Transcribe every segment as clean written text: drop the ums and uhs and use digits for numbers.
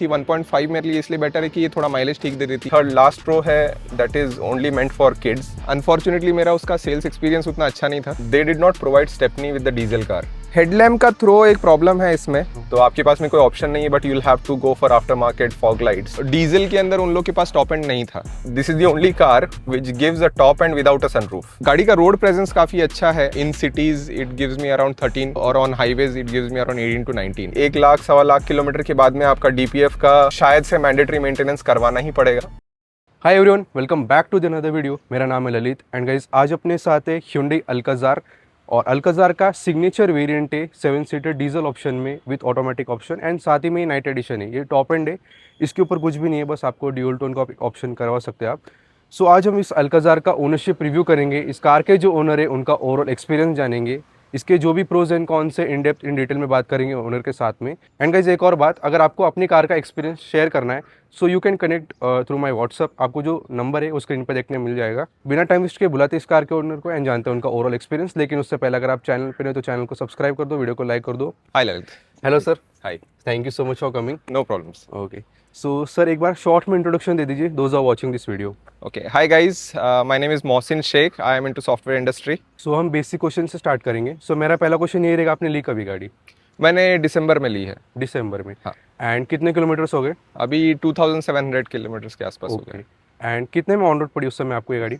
थी 1.5 मेरे लिए इसलिए बेटर है कि ये थोड़ा माइलेज ठीक दे देती है। थर्ड लास्ट रो है that is only meant for kids. Unfortunately मेरा उसका सेल्स एक्सपीरियंस उतना अच्छा नहीं था। They did not provide stepney with the diesel car. Headlamp का थ्रो एक प्रॉब्लम है इसमें, तो आपके पास में कोई ऑप्शन नहीं है, but you will have to go for aftermarket fog lights. Diesel के अंदर उन लोग के पास टॉप एंड नहीं था। This is the only car which gives a top end without a sunroof. गाड़ी का रोड प्रेजेंस काफी अच्छा है। In cities it gives me around 13 और on highways it gives me around 18 to 19। 1 lakh सवा लाख किलोमीटर के बाद में आपका डीपीएफ का शायद से मैंडेटरी मेंटेनेंस करवाना ही पड़ेगा। Hi everyone, welcome back to the another video. मेरा नाम है ललित एंड गाइस आज अपने साथ है Hyundai अल्काज़ार और अल्काज़ार का सिग्नेचर वेरिएंट है 7 सीटर डीजल ऑप्शन में विथ ऑटोमेटिक ऑप्शन एंड साथ ही में नाइट एडिशन है। ये टॉप एंड है, इसके ऊपर कुछ भी नहीं है, बस आपको ड्यूल टोन का ऑप्शन करवा सकते हैं आप। सो आज हम इस अल्काज़ार का ओनरशिप रिव्यू करेंगे, इस कार के जो ओनर है उनका ओवरऑल एक्सपीरियंस जानेंगे, इसके जो भी प्रोज एंड कॉन्स से इन डेप्थ इन डिटेल में बात करेंगे ओनर के साथ में। एंड गाइज एक और बात, अगर आपको अपनी कार का एक्सपीरियंस शेयर करना है so you can connect through my WhatsApp. आपको जो नंबर है वो स्क्रीन पर देखने मिल जाएगा। बिना टाइम वेस्ट के बुलाते इस कार के ओनर को एंड जानते हैं उनका ओवरऑल एक्सपीरियंस। लेकिन उससे पहले अगर आप चैनल पर हैं तो चैनल को सब्सक्राइब कर दो, वीडियो को लाइक कर दो। Hi Lalit. Hello sir. Hi. Thank you so much for coming. No problems. Okay, so sir एक बार शॉर्ट में इंट्रोडक्शन दे दीजिए, those are watching this video. Okay, hi guys, my name is Mohsin Sheikh. I am into software industry. सो हम basic question से start करेंगे। सो मेरा पहला क्वेश्चन ये रहेगा, आपने ली कभी गाड़ी? मैंने दिसंबर में ली है। दिसंबर में। हाँ। एंड कितने किलोमीटर्स हो गए? अभी 2700 किलोमीटर के आसपास हो ओके। गए। एंड कितने में ऑन रोड पड़ी उस समय आपको ये गाड़ी?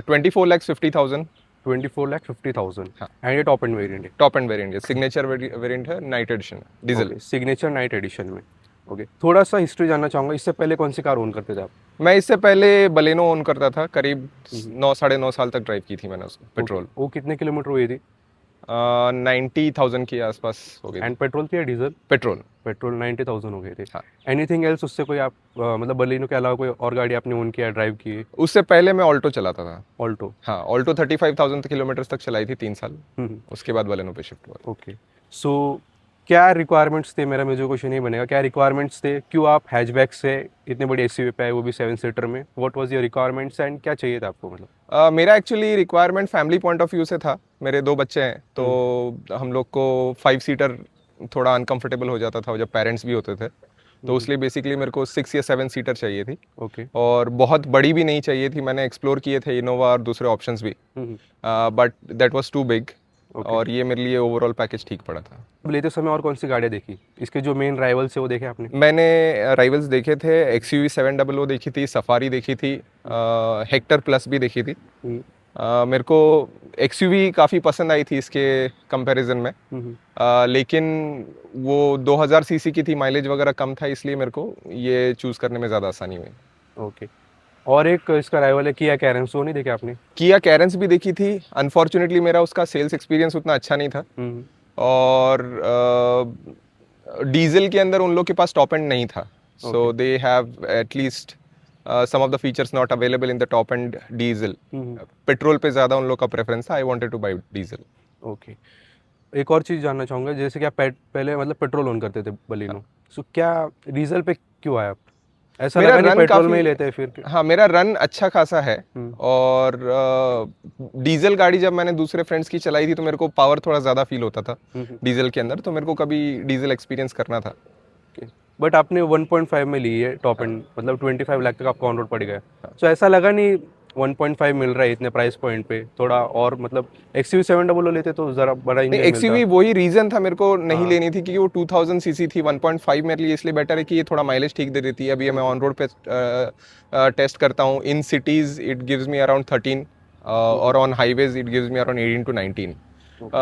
24,50,000। 24,50,000। हाँ। एंड ये टॉप एंड वेरिएंट है? टॉप एंड वेरिएंट है, सिग्नेचर वेरिएंट है, night addition diesel. Signature night addition में। ओके, थोड़ा सा हिस्ट्री जानना चाहूँगा, इससे पहले कौन सी कार ओन करते थे आप? मैं इससे पहले बलेनो ओन करता था, करीब 9 साढ़े 9 साल तक ड्राइव की थी मैंने उसको, पेट्रोल। वो कितने किलोमीटर हुई थी? 90,000 के आसपास हो गई। एंड पेट्रोल थी या डीजल? पेट्रोल। पेट्रोल 90,000 हो गए थे। हाँ। एनीथिंग एल्स उससे कोई आप मतलब बलेनो के अलावा कोई और गाड़ी आपने ओन किया, ड्राइव की है? उससे पहले मैं ऑल्टो चलाता था। ऑल्टो? हाँ, ऑल्टो 35,000 किलोमीटर तक चलाई थी 3 साल। उसके बाद बलेनो पे शिफ्ट हुआ। ओके, सो क्या रिक्वायरमेंट्स थे, मेरा मुझे क्वेश्चन ये बनेगा, क्या रिक्वायरमेंट्स थे, क्यों आप हैचबैक से इतने बड़ी एसयूवी पे आए, वो भी 7 सीटर में? What was your requirements and क्या चाहिए था आपको मतलब? मेरा actually requirement family point of view से था। मेरे 2 बच्चे हैं, तो हम लोग को 5 सीटर थोड़ा अनकंफर्टेबल हो जाता था जब पेरेंट्स भी होते थे, तो उसलिए बेसिकली मेरे को 6 या 7 सीटर चाहिए थी। ओके। और बहुत बड़ी भी नहीं चाहिए थी। मैंने एक्सप्लोर किए थे इनोवा और दूसरे ऑप्शंस भी, but that was too big. और ये मेरे लिए ओवरऑल पैकेज ठीक पड़ा था। लेते समय और कौन सी गाड़ियाँ देखी? इसके जो मेन राइवल्स है वो देखे आपने? मैंने राइवल्स देखे थे, XUV 700 देखी थी, सफारी देखी थी, हेक्टर प्लस भी देखी थी। मेरे को XUV काफ़ी पसंद आई थी इसके कंपैरिजन में, लेकिन वो 2000 सीसी की थी, माइलेज वगैरह कम था, इसलिए मेरे को ये चूज़ करने में ज़्यादा आसानी हुई। ओके, और एक इसका राइवल है किया कैरेंस, वो नहीं देखे आपने? किया कैरेंस भी देखी थी। अनफॉर्चुनेटली मेरा उसका सेल्स एक्सपीरियंस उतना अच्छा नहीं था, और डीजल के अंदर उन लोग के पास टॉप एंड नहीं था। So they have at least some of the features not available in the top end diesel. Petrol पे ज़्यादा उन लोग का प्रेफरेंस था। I wanted to buy diesel. Okay, एक और चीज़ जानना चाहूँगा, जैसे कि आप पहले मतलब पेट्रोल ओन करते थे बलिनो, सो क्या डीजल पे क्यों आए आप? ऐसा मेरा लगा नहीं रन पेट्रोल में ही काफी लेते हैं फिर? हाँ, मेरा रन अच्छा खासा है। और डीजल गाड़ी जब मैंने दूसरे फ्रेंड्स की चलाई थी तो मेरे को पावर थोड़ा ज़्यादा फील होता था डीजल के अंदर, तो मेरे को कभी डीजल एक्सपीरियंस करना था। बट आपने 1.5 में ली है टॉप एंड, मतलब 25 लाख तक आपको ऑन रोड पड़ गया। सो ऐसा लगा नहीं 1.5 मिल रहा है इतने प्राइस पॉइंट पे, थोड़ा और मतलब XUV 700 लेते तो ज़रा बड़ा इंजन मिलता? XUV वही रीज़न था मेरे को नहीं लेनी थी, क्योंकि वो 2000 सीसी थी। 1.5 मेरे लिए इसलिए बेटर है कि ये थोड़ा माइलेज ठीक दे देती है। अभी मैं ऑन रोड पे टेस्ट करता हूँ। In cities it gives me around 13 और on highways it gives me around 18 to 19।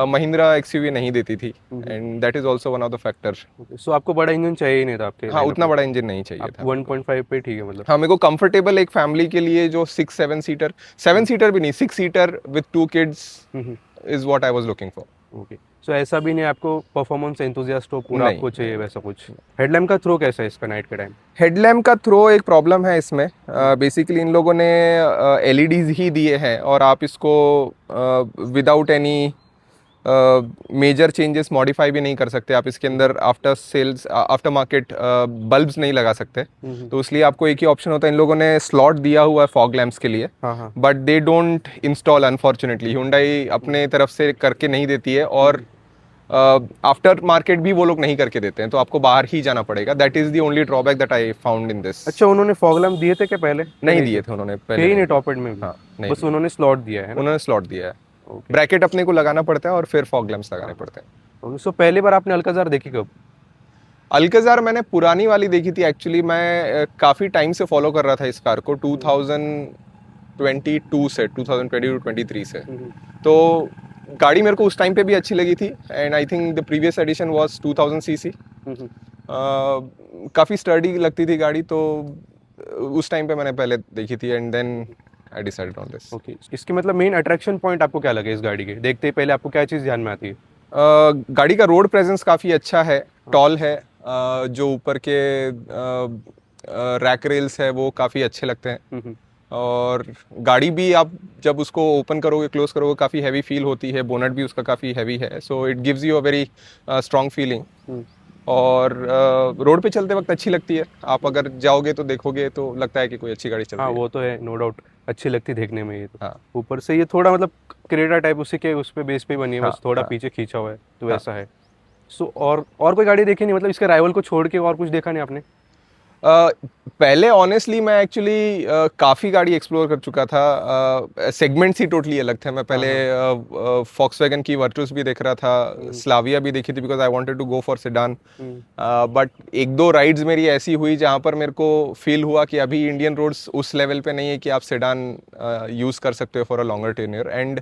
Mahindra XUV नहीं देती थी, and that is also one of the factor. So आपको बड़ा इंजन चाहिए ही नहीं था आपके? हाँ, उतना बड़ा इंजन नहीं चाहिए था। 1.5 पे ठीक है मतलब? हाँ, मेरे को कंफर्टेबल एक फैमिली के लिए जो 6-7 सीटर, 7 सीटर भी नहीं, 6 seater with 2 kids is what I was looking for. Okay, so ऐसा भी नहीं आपको परफॉर्मेंस एंथुसियास्ट हो पूरा, आपको चाहिए वैसा कुछ? हेडलैम्प का थ्रो कैसा है इसका नाइट के टाइम? हेडलैम्प का थ्रो एक प्रॉब्लम है इसमें। बेसिकली इन लोगों ने LEDs ही दिए हैं, और आप इसको without any major changes modify भी नहीं कर सकते। आप इसके अंदर आफ्टर मार्केट बल्ब्स नहीं लगा सकते, तो इसलिए आपको एक ही ऑप्शन होता है। इन लोगों ने स्लॉट दिया हुआ है फॉग लैम्प्स के लिए, but they don't install unfortunately. Hyundai अपने तरफ से करके नहीं देती है, और आफ्टर मार्केट भी वो लोग नहीं करके देते हैं, तो आपको बाहर ही जाना पड़ेगा. That is the only drawback that I found in this. अच्छा, उन्होंने फॉग लैम्प दिए थे क्या पहले? नहीं दिए थे उन्होंने थे पहले. ही नहीं नहीं दिए. टॉप एंड में भी? हाँ, नहीं बस दिए. उन्होंने स्लॉट दिया है ना? उन्होंने स्लॉट दिया है. ओके. ब्रैकेट अपने को लगाना पड़ता है और फिर फॉग लैंप्स लगाने पड़ते हैं. सो पहली बार आपने अल्काजार देखी कब? अल्काजार मैंने पुरानी वाली देखी थी एक्चुअली. मैं काफ़ी टाइम से फॉलो कर रहा था इस कार को, 2022 से 2022-23 से. तो गाड़ी मेरे को उस टाइम पे भी अच्छी लगी थी. And I think the previous edition was 2000 CC. काफ़ी स्टर्डी लगती थी गाड़ी, तो उस टाइम पे मैंने पहले देखी थी. And then I decided on this. Okay. इसकी मतलब मेन अट्रैक्शन पॉइंट आपको क्या लगे इस गाड़ी के देखते ही पहले? आपको क्या चीज़ ध्यान में आती है? गाड़ी का रोड प्रेजेंस काफ़ी अच्छा है, टॉल है. जो ऊपर के रैक रेल्स है वो काफ़ी अच्छे लगते हैं. और गाड़ी भी आप जब उसको ओपन करोगे क्लोज करोगे काफ़ी हैवी फील होती है. बोनट भी उसका काफ़ी हैवी है, so it gives you a very strong feeling. और रोड पे चलते वक्त अच्छी लगती है. आप अगर जाओगे तो देखोगे तो लगता है कि कोई अच्छी गाड़ी चल रही हाँ, है. वो तो है, नो डाउट. अच्छी लगती देखने में ये तो. हाँ. ऊपर से ये थोड़ा मतलब क्रेटा टाइप उसी के उस पे बेस पे बनी है, हाँ, बस थोड़ा हाँ. पीछे खींचा हुआ है तो वैसा है. सो और कोई गाड़ी देखी नहीं मतलब इसके राइवल को छोड़ के और कुछ देखा नहीं आपने? पहले ऑनेस्टली मैं एक्चुअली काफ़ी गाड़ी एक्सप्लोर कर चुका था. सेगमेंट्स ही टोटली अलग थे. मैं पहले फॉक्सवैगन की वर्टुस भी देख रहा था, स्लाविया भी देखी थी because I wanted to go for sedan. But एक दो राइड्स मेरी ऐसी हुई जहाँ पर मेरे को फील हुआ कि अभी इंडियन रोड्स उस लेवल पे नहीं है कि आप सेडान यूज़ कर सकते हो for a longer tenure. And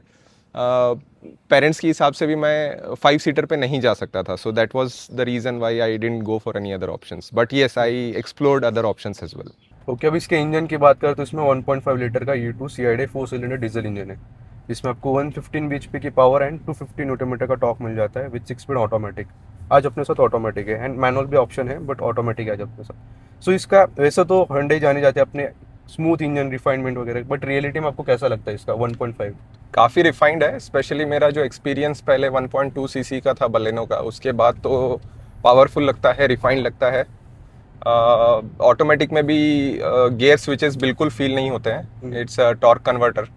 parents के हिसाब से भी मैं 5 सीटर पे नहीं जा सकता था. So that was the reason why I didn't go for any other options. But yes, I explored other options as well. Okay. अब इसके इंजन की बात करें तो इसमें 1.5 लीटर का E2 CID 4 cylinder diesel engine है. इसमें आपको 115 bhp की पावर एंड 250 न्यूटन मीटर का टॉर्क मिल जाता है विद 6 स्पीड ऑटोमेटिक. आज अपने साथ ऑटोमेटिक है एंड मैनुअल भी ऑप्शन है, बट ऑटोमेटिक है आज अपने साथ. सो इसका वैसे तो Hyundai जाने जाते हैं अपने स्मूथ इंजन रिफाइनमेंट वगैरह, बट रियलिटी में आपको कैसा लगता है इसका 1.5? काफ़ी रिफाइंड है. स्पेशली मेरा जो एक्सपीरियंस पहले 1.2 सीसी का था बलेनो का, उसके बाद तो पावरफुल लगता है, रिफाइंड लगता है. ऑटोमेटिक में भी गियर स्विचेस बिल्कुल फील नहीं होते हैं. It's a torque converter.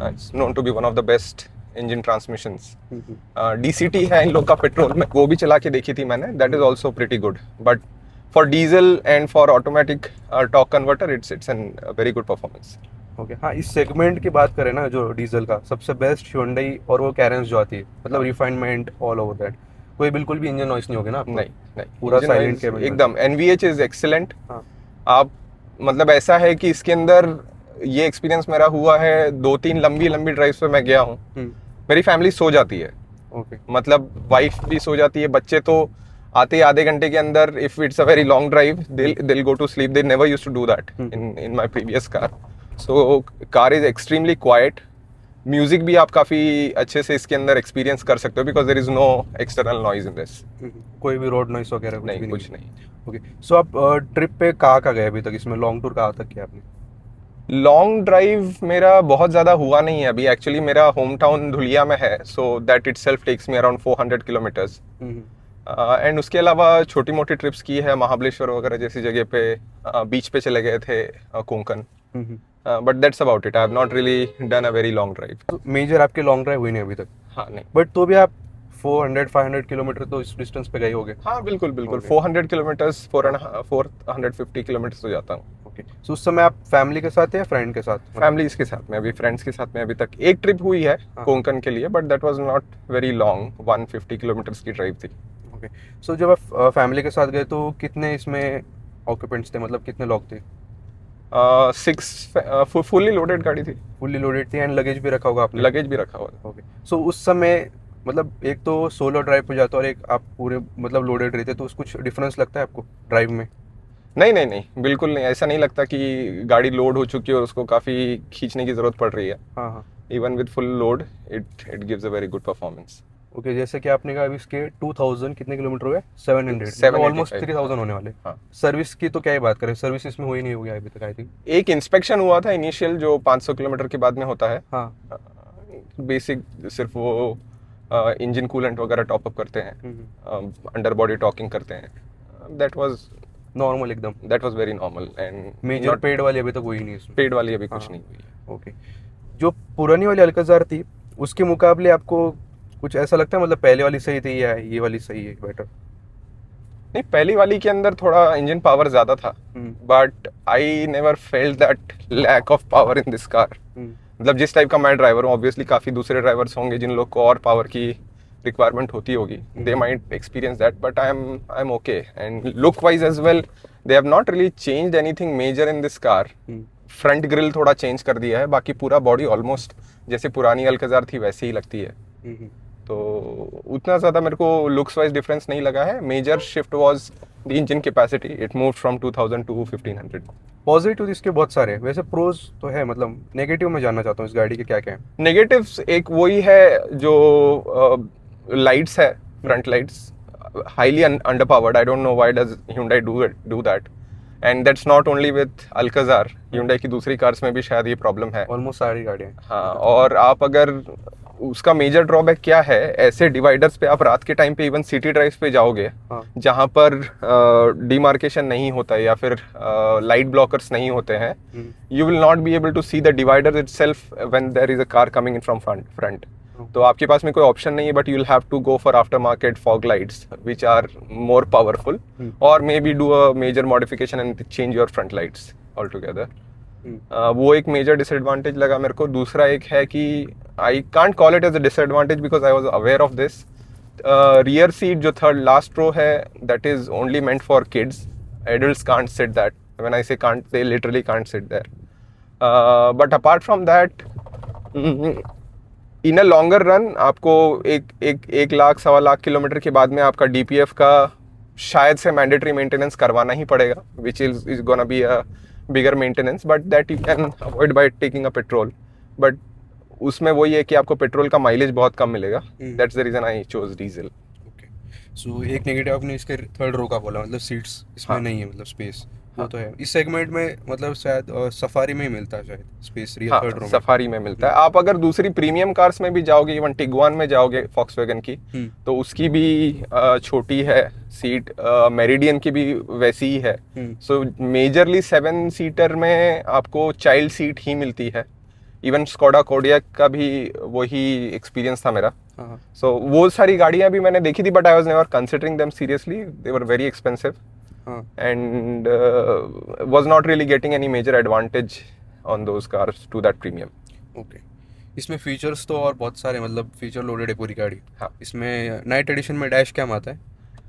It's known to be one of the best engine transmissions. DCT है इन लोग का पेट्रोल में, वो भी चला के देखी थी मैंने. That is also pretty good. But for diesel and for automatic torque converter it's an very good performance. Okay. हाँ, इस सेगमेंट की बात करें ना, जो डीजल का सबसे बेस्ट Hyundai और वो कैरेंस जो आती है, मतलब रिफाइनमेंट ऑल ओवर दैट, कोई बिल्कुल भी इंजन नॉइस नहीं होगी ना आपको? नहीं, पूरा Engine साइलेंट wise केबिन एकदम. NVH is excellent. हाँ. आप मतलब ऐसा है कि इसके अंदर ये एक्सपीरियंस मेरा हुआ है, 2-3 लंबी ड्राइव्स पे मैं गया हूँ, मेरी फैमिली सो जाती है. ओके. मतलब वाइफ भी सो जाती है, बच्चे तो आते ही आधे घंटे के अंदर, if it's a very long drive they'll go to sleep. They never used to do that in my previous car. So car is extremely quiet. Music भी आप काफ़ी अच्छे से इसके अंदर एक्सपीरियंस कर सकते हो because there is no external noise in this. कोई भी रोड नॉइस वगैरह नहीं, कुछ नहीं. ओके. सो आप ट्रिप पे कहाँ गए अभी तक? इसमें लॉन्ग टूर कहाँ तक किया आपने? लॉन्ग ड्राइव मेरा बहुत ज़्यादा हुआ नहीं है अभी. एक्चुअली मेरा होम टाउन धुलिया में है, so that itself takes me around 400 kilometres. And उसके अलावा छोटी मोटी ट्रिप्स की है, महाबलेश्वर वगैरह जैसी जगह पे, बीच पे चले गए थे, Konkan. But that's about it. I have not really done a very long drive. Major आपके लॉन्ग ड्राइव हुई नहीं अभी तक? हाँ, नहीं. बट तो भी आप 400-500 किलोमीटर तो इस डिस्टेंस पे गए होगे? हाँ, बिल्कुल. 400 किलोमीटर्स, 450 किलोमीटर्स तो जाता हूँ. ओके. सो उस समय आप फैमिली के साथ या फ्रेंड के साथ? फैमिलीज के साथ में. अभी फ्रेंड्स के साथ में अभी तक एक ट्रिप हुई है कोंकण के लिए, but that was not very long. 150 kilometres की ड्राइव थी. ओके. सो जब आप फैमिली के साथ गए तो कितने इसमें ऑक्यूपेंट्स थे, मतलब कितने लोग थे? 6 फुल्ली लोडेड गाड़ी थी. फुल्ली लोडेड थी एंड लगेज भी रखा होगा आपने? लगेज भी रखा हुआ था. ओके. सो उस समय मतलब एक तो सोलो ड्राइव पे जाता और एक आप पूरे मतलब लोडेड रहते, तो कुछ डिफरेंस लगता है आपको ड्राइव में? नहीं, बिल्कुल नहीं. ऐसा नहीं लगता कि गाड़ी लोड हो चुकी है और उसको काफ़ी खींचने की ज़रूरत पड़ रही है. हाँ. Even with full load it gives a very good performance. Okay. जैसे कि आपने कहा अभी इसके 2000 कितने किलोमीटर हुए? 700, ऑलमोस्ट 3000 होने वाले. हाँ. सर्विस की तो क्या ही बात करें, सर्विस इसमें हुई नहीं होगी अभी तक आई थिंक. एक इंस्पेक्शन हुआ था इनिशियल जो 500 किलोमीटर के बाद में होता है. हाँ. बेसिक सिर्फ वो इंजन कूलेंट वगैरह टॉप अप करते हैं, अंडर बॉडी टॉकिंग करते हैं. दैट वाज नॉर्मल एकदम. That was very normal. And major paid वाली अभी तक हुई नहीं इसमें? पेड वाली अभी कुछ नहीं हुई है. ओके. जो पुरानी वाली अल्काजार थी उसके मुकाबले आपको कुछ ऐसा लगता है मतलब पहले वाली सही थी या ये वाली सही है बेटर? नहीं, पहली वाली के अंदर थोड़ा इंजन पावर ज़्यादा था, but I never felt that lack of power in this car. मतलब जिस टाइप का मैं ड्राइवर हूँ, ऑब्वियसली काफ़ी दूसरे ड्राइवर्स होंगे जिन लोग को और पावर की रिक्वायरमेंट होती होगी, they might experience that, but I am okay. And look wise as well, they have not really changed anything major in this car. Front grill थोड़ा चेंज कर दिया है, बाकी पूरा बॉडी ऑलमोस्ट जैसे पुरानी अल्काजार थी वैसे ही लगती है। तो उतना ज़्यादा मेरे को लुक्स वाइज डिफरेंस नहीं लगा है। Major shift was the engine capacity, it moved from 2000 to 1500। Positive इसके बहुत सारे हैं, वैसे प्रोज तो है, मतलब नेगेटिव में जानना चाहता हूँ इस गाड़ी के क्या क्या है। नेगेटिव्स एक वही है जो लाइट्स है, front lights highly under powered. I don't know why does Hyundai do that, and that's not only with Alcazar, Hyundai की दूसरी कार्स में भी शायद ये प्रॉब्लम है। ऑलमोस्ट सारी गाड़ियाँ। हाँ, और आप अगर उसका मेजर ड्रॉबैक क्या है, ऐसे डिवाइडर्स पे आप रात के टाइम पे इवन सिटी ड्राइव्स पे जाओगे, हाँ। जहाँ पर डिमार्केशन नहीं होता है या फिर लाइट ब्लॉकर्स नहीं होते हैं, you will not be able to see the divider itself when there is a car coming in from front. तो आपके पास में कोई ऑप्शन नहीं है, but you will have to go for aftermarket fog lights which are more powerful, और maybe do a major modification and change your front lights altogether. वो एक मेजर डिसएडवांटेज लगा मेरे को। दूसरा एक है कि I can't call it as a disadvantage because I was aware of this. Rear seat जो थर्ड लास्ट रो है, that is only meant for kids, adults can't sit that. When I say can't, they literally can't sit there. But apart from that, in a longer run आपको एक लाख सवा lakh kilometre के बाद में आपका DPF का शायद से मैंडेटरी मेंटेनेंस करवाना ही पड़ेगा, which is gonna be a bigger maintenance, but that you can avoid by taking a petrol. But उसमें वही है कि आपको पेट्रोल का माइलेज बहुत कम मिलेगा। That's the reason I chose diesel. Okay, so एक नेगेटिव आपने इसके थर्ड रो का बोला, मतलब सीट्स इसमें हाँ। नहीं है, मतलब स्पेस वो तो है इस सेगमेंट में, मतलब शायद सफारी में ही मिलता है शायद स्पेस रियर हाँ, थर्ड रो में। सफारी में मिलता है। आप अगर दूसरी प्रीमियम कार्स में भी जाओगे, इवन टिगुआन में जाओगे फॉक्सवैगन की, तो उसकी भी छोटी है सीट, मेरिडियन की भी वैसी ही है। सो मेजरली 7 सीटर में आपको चाइल्ड सीट ही मिलती है। इवन स्कोडा कोडियाक का भी वही एक्सपीरियंस था मेरा। सो वो सारी गाड़ियां भी मैंने देखी थी, but I was never considering them seriously, they were very expensive and was not really getting any major advantage on those cars to that premium. Okay, इसमें फीचर्स तो और बहुत सारे, मतलब फीचर लोडेड है पूरी गाड़ी। हाँ, इसमें नाइट एडिशन में डैश कैम आता है।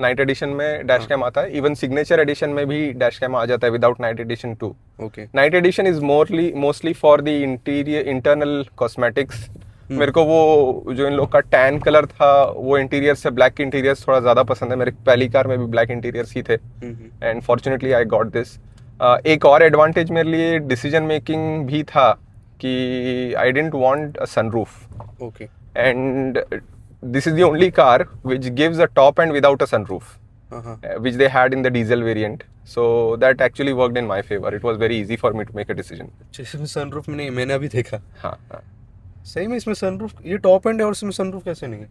नाइट एडिशन में डैश कैम आता है, इवन सिग्नेचर एडिशन में भी डैश कैम आ जाता है without night edition too. Okay, night edition is mostly for the interior internal cosmetics. मेरे को वो जो इन लोग का टैन कलर था, वो इंटीरियर से ब्लैक इंटीरियर थोड़ा ज़्यादा पसंद है। मेरे पहली कार में भी ब्लैक इंटीरियर्स ही थे, and fortunately I got this. एक और एडवांटेज मेरे लिए डिसीजन मेकिंग भी था कि I didn't want a sunroof. Okay, and this is the only car which gives a top end without a sunroof, which they had in the diesel variant. So that actually worked in my favor. It was very easy for me to make a decision. इसमें sunroof में नहीं, मैंने अभी देखा। हाँ हाँ, सही में इसमें सनरूफ, ये टॉप एंड है और इसमें सनरूफ कैसे नहीं है?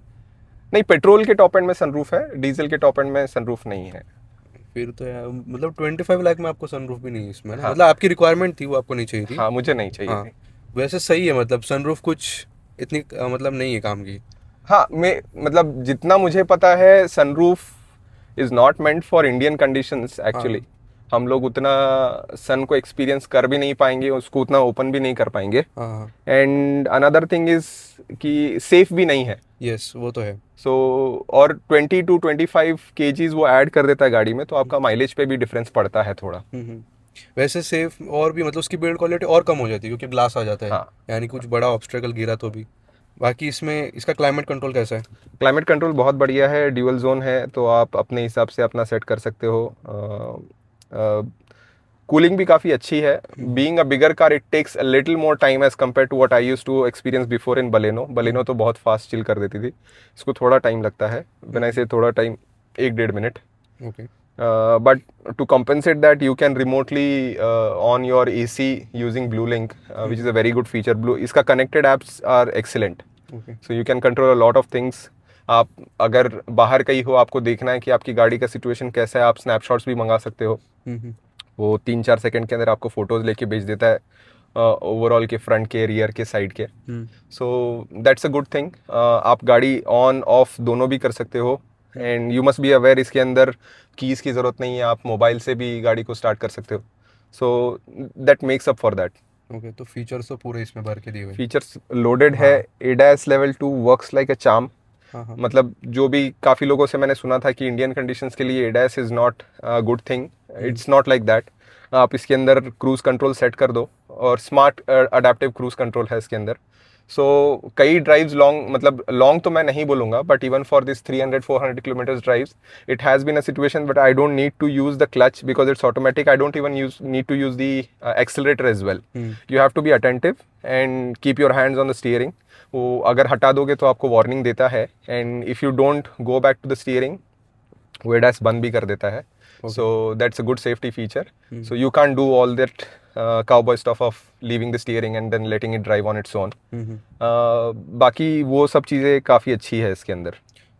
नहीं, पेट्रोल के टॉप एंड में सनरूफ है, डीजल के टॉप एंड में सनरूफ नहीं है। फिर तो यार, मतलब 25 लाख में आपको सनरूफ भी नहीं है इसमें ना? हाँ। मतलब आपकी रिक्वायरमेंट थी, वो आपको नहीं चाहिए थी। हाँ, मुझे नहीं चाहिए हाँ, थी। वैसे सही है, मतलब सनरूफ कुछ इतनी मतलब नहीं है काम की। हाँ, मैं मतलब जितना मुझे पता है, sunroof is not meant for Indian conditions actually. हम लोग उतना सन को एक्सपीरियंस कर भी नहीं पाएंगे, उसको उतना ओपन भी नहीं कर पाएंगे। एंड अनदर थिंग इज कि सेफ भी नहीं है। यस, वो तो है। सो और 20 to 25 kgs वो ऐड कर देता है गाड़ी में, तो आपका माइलेज पे भी डिफरेंस पड़ता है थोड़ा। वैसे सेफ और भी, मतलब उसकी बिल्ड क्वालिटी और कम हो जाती है क्योंकि ग्लास आ जाता है। हाँ। यानी कुछ बड़ा ऑब्स्टेकल गिरा तो भी। बाकी इसमें इसका क्लाइमेट कंट्रोल कैसा है? क्लाइमेट कंट्रोल बहुत बढ़िया है, ड्यूअल जोन है, तो आप अपने हिसाब से अपना सेट कर सकते हो। कूलिंग भी काफ़ी अच्छी है। Being a bigger car, it takes a little more time as compare to what I used to experience before in Baleno तो बहुत फास्ट चिल कर देती थी, इसको थोड़ा टाइम लगता है। व्हेन आई से थोड़ा time, 1-1.5 minute. Okay, but to compensate that, you can remotely on your AC using BlueLink, which is a very good feature. इसका connected apps are excellent. Okay, So you can control a lot of things. आप अगर बाहर कहीं हो, आपको देखना है कि आपकी गाड़ी का सिचुएशन कैसा है, आप स्नैपशॉट्स भी मंगा सकते हो। वो 3-4 सेकंड के अंदर आपको फोटोज लेके भेज देता है। ओवरऑल के फ्रंट के रियर के साइड के. Hmm. So that's a good thing. आप गाड़ी ऑन ऑफ दोनों भी कर सकते हो. And you must be aware इसके अंदर कीज़ की ज़रूरत नहीं है, आप मोबाइल से भी गाड़ी को स्टार्ट कर सकते हो. So that makes up for that. Okay, तो फीचर्स तो पूरे इसमें भर के दिए हुए हैं. फीचर्स लोडेड है. ADAS लेवल 2 वर्क्स लाइक अ चार्म. हाँ हाँ. मतलब जो भी काफ़ी लोगों से मैंने सुना था कि इंडियन कंडीशंस के लिए ADAS is not good thing. It's not like that. आप इसके अंदर क्रूज़ कंट्रोल सेट कर दो और स्मार्ट अडेप्टिव क्रूज़ कंट्रोल है इसके अंदर. सो कई ड्राइव्स लॉन्ग, मतलब लॉन्ग तो मैं नहीं बोलूँगा, but even for this 300-400 kilometres drives it has been a situation but I don't need to use the clutch because it's automatic. I don't even need to use the accelerator as well. You have to be attentive and keep your hands on the steering. वो अगर हटा दोगे तो आपको warning देता है. And if you don't go back to the steering वो ADAS बंद भी कर देता है. So that's a good safety feature. So you can't do all that cowboy stuff of leaving the steering and then letting it drive on its own. बाकी वो सब चीज़ें काफ़ी अच्छी है इसके अंदर.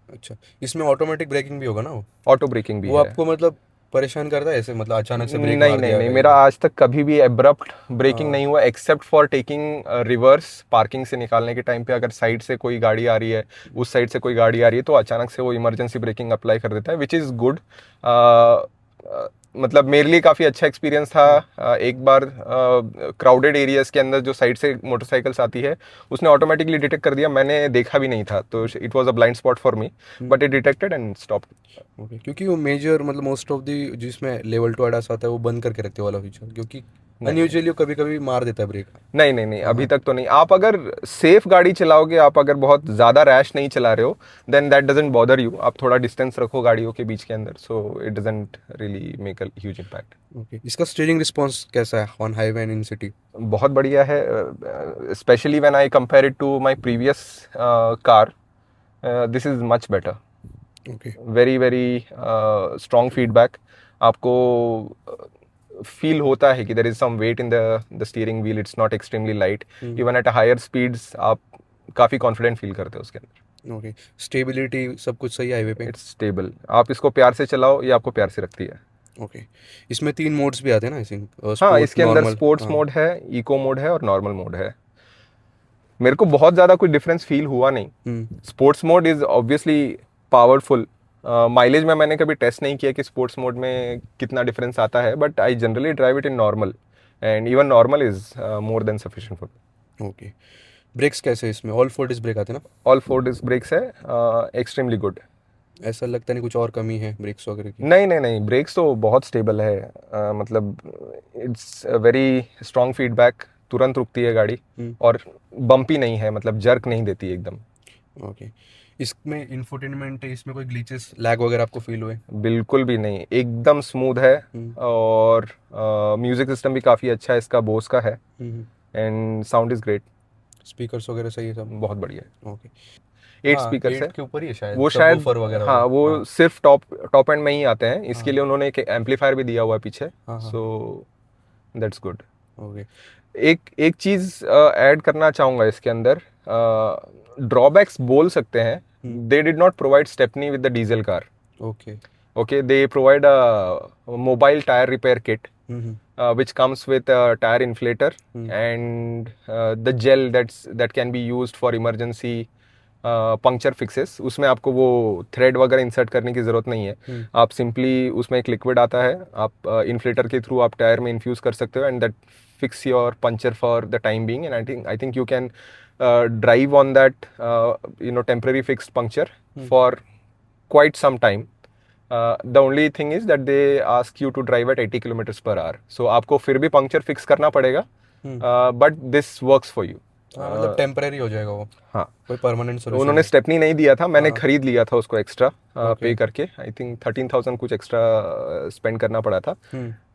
अच्छा, इसमें ऑटोमेटिक ब्रेकिंग भी होगा ना? वो ऑटो ब्रेकिंग भी वो है. आपको मतलब परेशान करता है ऐसे, मतलब अचानक से ब्रेक नहीं मार नहीं दिया नहीं, कहीं? मेरा आज तक कभी भी एब्रप्ट ब्रेकिंग नहीं हुआ except for taking reverse. Parking से निकालने के टाइम पे अगर साइड से कोई गाड़ी आ रही है, उस साइड से कोई गाड़ी आ रही है, तो अचानक से वो इमरजेंसी ब्रेकिंग अप्लाई कर देता है, विच इज़ गुड. मतलब मेरे लिए काफ़ी अच्छा एक्सपीरियंस था. एक बार क्राउडेड एरियाज़ के अंदर जो साइड से मोटरसाइकिल्स आती है उसने ऑटोमेटिकली डिटेक्ट कर दिया. मैंने देखा भी नहीं था, तो it was a blind spot for me, but it detected and stopped. Okay, क्योंकि वो मेजर मतलब मोस्ट ऑफ दी जिसमें लेवल 2 ADAS आता है वो बंद करके रखते वाला फीचर, क्योंकि अनयूजुअली कभी कभी मार देता है ब्रेक. नहीं नहीं नहीं, अभी तक तो नहीं. आप अगर सेफ गाड़ी चलाओगे, आप अगर बहुत ज़्यादा रैश नहीं चला रहे हो, then that doesn't bother you. आप थोड़ा डिस्टेंस रखो गाड़ियों के बीच के अंदर, so it doesn't really make a huge impact. Okay, इसका स्टीयरिंग रिस्पॉन्स कैसा है on highway and in city? बहुत बढ़िया है. Specially when I compare it to my previous car, this is much better. Okay. Very very strong feedback. आपको feel होता है कि there is some weight in the steering wheel. It's not extremely light. Even at higher speeds आप काफ़ी confident feel करते हो उसके अंदर. ओके, स्टेबिलिटी सब कुछ सही है हाईवे पे? It's stable. आप इसको प्यार से चलाओ, ये आपको प्यार से रखती है. ओके, इसमें 3 मोड्स भी आते हैं ना आई थिंक? हाँ, इसके अंदर स्पोर्ट्स मोड है, इको मोड है और नॉर्मल मोड है. मेरे को बहुत ज़्यादा कोई डिफरेंस फील हुआ नहीं. Sports mode is obviously powerful. Mileage में मैंने कभी टेस्ट नहीं किया कि स्पोर्ट्स मोड में कितना डिफरेंस आता है, but I generally drive it in normal and even normal is more than sufficient for. Okay, brakes कैसे हैं इसमें? ऑल 4 डिस्क ब्रेक आते हैं ना? ऑल 4 डिस्क ब्रेक्स है. Extremely good. ऐसा लगता नहीं कुछ और कमी है ब्रेक्स वगैरह की? नहीं नहीं नहीं, ब्रेक्स तो बहुत स्टेबल है. मतलब इट्स वेरी स्ट्रॉन्ग फीडबैक. तुरंत रुकती है गाड़ी और बम्पी नहीं है, मतलब जर्क नहीं देती एकदम. ओके, इसमें इंफोटेनमेंट है, इसमें कोई ग्लिचेस लैग वगैरह आपको फील हुए? बिल्कुल भी नहीं, एकदम स्मूथ है. और म्यूजिक सिस्टम भी काफ़ी अच्छा है इसका, बोस का है. And sound is great. Speakers वगैरह सही है सब? बहुत बढ़िया है. ओके. 8 स्पीकर्स है. के ऊपर ही है शायद वो शायद सबवूफर वगैरह. हाँ, वो सिर्फ टॉप एंड में ही आते हैं. इसके लिए उन्होंने एक एम्पलीफायर भी दिया हुआ है पीछे. So that's good. ओके, एक चीज़ ऐड करना चाहूँगा इसके अंदर. ड्रॉबैक्स बोल सकते हैं. They did not provide stepney with the diesel car. Okay. Okay, they provide a mobile tire repair kit, which comes with a tire inflator and the gel that can be used for emergency puncture fixes. उसमें आपको वो thread वगैरह insert करने की ज़रूरत नहीं है. आप सिंपली उसमें एक लिक्विड आता है, आप इन्फ्लेटर के थ्रू आप टायर में इन्फ्यूज़ कर सकते हो and that fix your puncture for the time being. And I think you can drive on that temporary fixed puncture for quite some time. The only thing is that they ask you to drive at 80 kilometers per hour. So आपको फिर भी puncture fix करना पड़ेगा, but this works for you. मतलब temporary हो जाएगा वो? हाँ, कोई परमानेंट सोल्यूशन? उन्होंने स्टेपनी नहीं दिया था, मैंने खरीद लिया था उसको एक्स्ट्रा पे करके. आई थिंक 13,000 कुछ एक्स्ट्रा स्पेंड करना पड़ा था.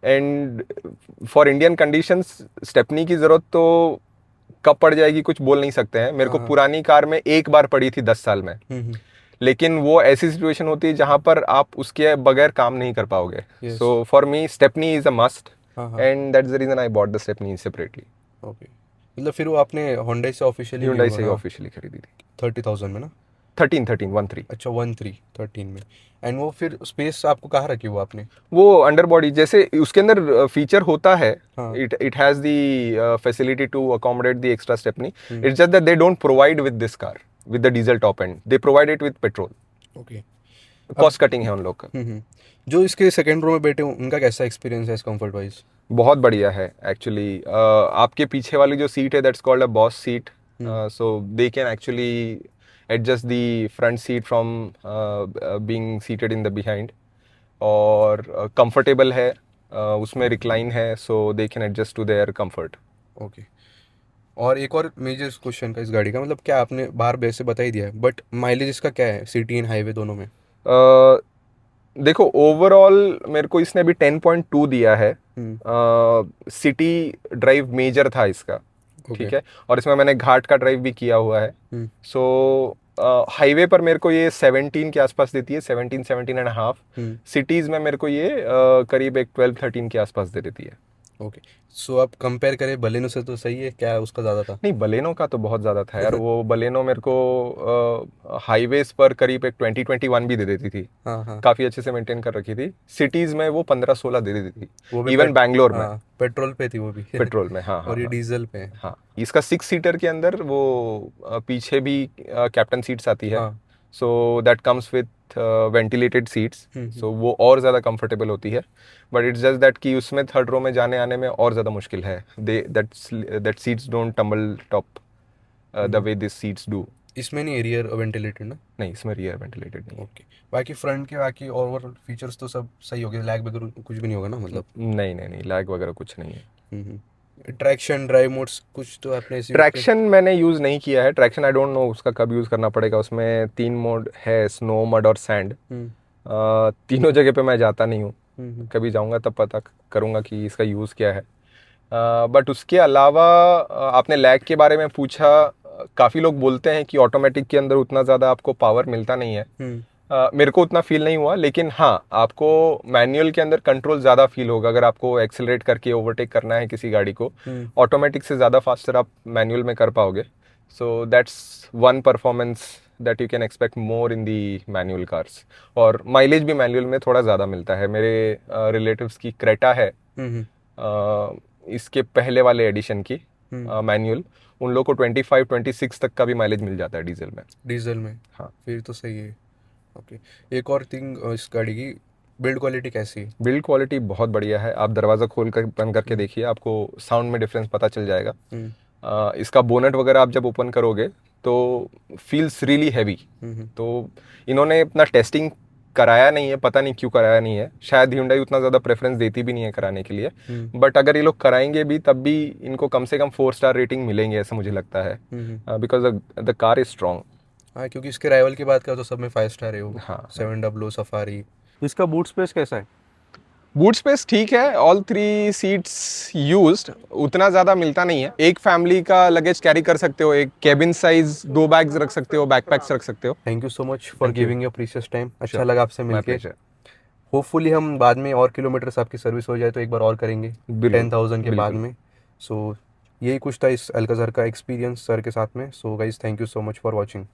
And for Indian conditions stepney की ज़रूरत तो कब पड़ जाएगी कुछ बोल नहीं सकते हैं. मेरे को पुरानी कार में एक बार पड़ी थी 10 साल में. लेकिन वो ऐसी सिचुएशन होती है जहां पर आप उसके बगैर काम नहीं कर पाओगे. So for me stepney is a must and that's the reason I bought the stepney separately. Okay, मतलब फिर वो आपने Hyundai से ऑफिशियली Hyundai से ऑफिशियली खरीदी थी 30,000 में ना? 13 अच्छा 13 में। एंड वो फिर स्पेस आपको कहाँ रखी वो आपने? वो अंडर बॉडी जैसे उसके अंदर फीचर होता है, हाँ। It has the facility to accommodate the extra stepney, it's just that they don't provide with this car with the diesel top end, they provide it with petrol. Okay. Cost cutting है उन लोग का। जो इसके second row में बैठे हो उनका कैसा एक्सपीरियंस है कंफर्ट वाइज? बहुत बढ़िया है एक्चुअली। आपके पीछे वाली जो सीट है that's called a boss seat, so they can actually adjust the front seat from being seated in the behind, और कंफर्टेबल है, उसमें रिक्लाइन है, so they can adjust to their comfort. Okay. और एक और मेजर क्वेश्चन का इस गाड़ी का, मतलब क्या आपने बाहर बेस से बता ही दिया है, बट माइलेज इसका क्या है सिटी एंड हाईवे दोनों में? देखो ओवरऑल मेरे को इसने अभी 10.2 दिया है। सिटी ड्राइव मेजर था इसका, ठीक है, और इसमें मैंने घाट का ड्राइव भी किया हुआ है। सो हाईवे पर मेरे को ये 17 के आसपास देती है, 17.5। सिटीज़ में मेरे को ये करीब एक 12-13 के आसपास दे देती है। ओके। सो आप कंपेयर करें बलेनो से तो सही है, क्या उसका ज़्यादा था? नहीं, बलेनो का तो बहुत ज़्यादा था यार। वो बलेनो मेरे को हाईवेज पर करीब एक 20-21 भी दे देती थी। हाँ। काफ़ी अच्छे से मेंटेन कर रखी थी। सिटीज़ में वो 15-16 दे देती थी, वो भी इवन बैंगलोर में। हाँ, पेट्रोल पे थी वो भी। पेट्रोल में, हाँ हाँ और ये हाँ। डीजल पे है। हाँ, इसका 6 सीटर के अंदर वो पीछे भी कैप्टन सीट्स आती है, हाँ। So that comes with ventilated seats, so वो और ज़्यादा कंफर्टेबल होती है। बट इट्स जस्ट दैट कि उसमें थर्ड रो में जाने आने में और ज़्यादा मुश्किल है। That seats don't tumble top the way this seats do. इसमें नहीं रियर वेंटिलेटेड ना? नहीं, इसमें रियर वेंटिलेटेड नहीं है। ओके। बाकी फ्रंट के बाकी ओवरऑल फीचर्स तो सब सही हो गए, लैग वगैरह कुछ भी नहीं होगा ना मतलब? नहीं नहीं नहीं, लैग वगैरह कुछ नहीं है। ट्रैक्शन ड्राइव मोड्स कुछ तो आपने ट्रैक्शन मैंने यूज़ नहीं किया है। ट्रैक्शन आई डोंट नो उसका कब यूज़ करना पड़ेगा। उसमें 3 मोड है, स्नो, मड और सैंड। तीनों जगह पे मैं जाता नहीं हूँ, कभी जाऊँगा तब पता करूँगा कि इसका यूज़ क्या है। बट उसके अलावा आपने लैग के बारे में पूछा। काफ़ी लोग बोलते हैं कि ऑटोमेटिक के अंदर उतना ज़्यादा आपको पावर मिलता नहीं है। मेरे को उतना फील नहीं हुआ, लेकिन हाँ, आपको मैनुअल के अंदर कंट्रोल ज़्यादा फील होगा। अगर आपको एक्सेलरेट करके ओवरटेक करना है किसी गाड़ी को, ऑटोमेटिक से ज़्यादा फास्टर आप मैनुअल में कर पाओगे। So that's one performance that you can expect more in the manual cars. और माइलेज भी मैनुअल में थोड़ा ज़्यादा मिलता है। मेरे रिलेटिव्स की क्रेटा है, इसके पहले वाले एडिशन की मैनुअल, उन लोग को 25-26 तक का भी माइलेज मिल जाता है डीजल में। हाँ, फिर तो सही है। ओके। एक और थिंग इस गाड़ी की बिल्ड क्वालिटी कैसी है? बिल्ड क्वालिटी बहुत बढ़िया है। आप दरवाज़ा खोल कर बंद करके देखिए, आपको साउंड में डिफरेंस पता चल जाएगा। इसका बोनेट वगैरह आप जब ओपन करोगे तो फील्स रियली हैवी। तो इन्होंने अपना टेस्टिंग कराया नहीं है, पता नहीं क्यों कराया नहीं है। शायद Hyundai उतना ज़्यादा प्रेफरेंस देती भी नहीं है कराने के लिए। बट अगर ये लोग कराएंगे भी तब भी इनको कम से कम 4 स्टार रेटिंग मिलेंगे, ऐसा मुझे लगता है, because the car is strong. हाँ, क्योंकि इसके राइवल की बात करें तो सब में 5 स्टार है वो। हाँ, 700 सफारी। इसका बूट स्पेस कैसा है? बूट स्पेस ठीक है। ऑल 3 सीट्स यूज्ड, उतना ज़्यादा मिलता नहीं है। एक फैमिली का लगेज कैरी कर सकते हो, एक केबिन साइज 2 बैग्स रख सकते हो, बैकपैक्स रख सकते हो। Thank you so much for giving your precious time. अच्छा लगा आपसे मिलके। प्लेजर। होपफुली हम बाद में और किलोमीटर्स आपकी सर्विस हो जाए तो एक बार और करेंगे 10,000 के बाद में। सो यही कुछ था इस अल्काज़ार का एक्सपीरियंस सर के साथ में। So guys thank you so much for watching.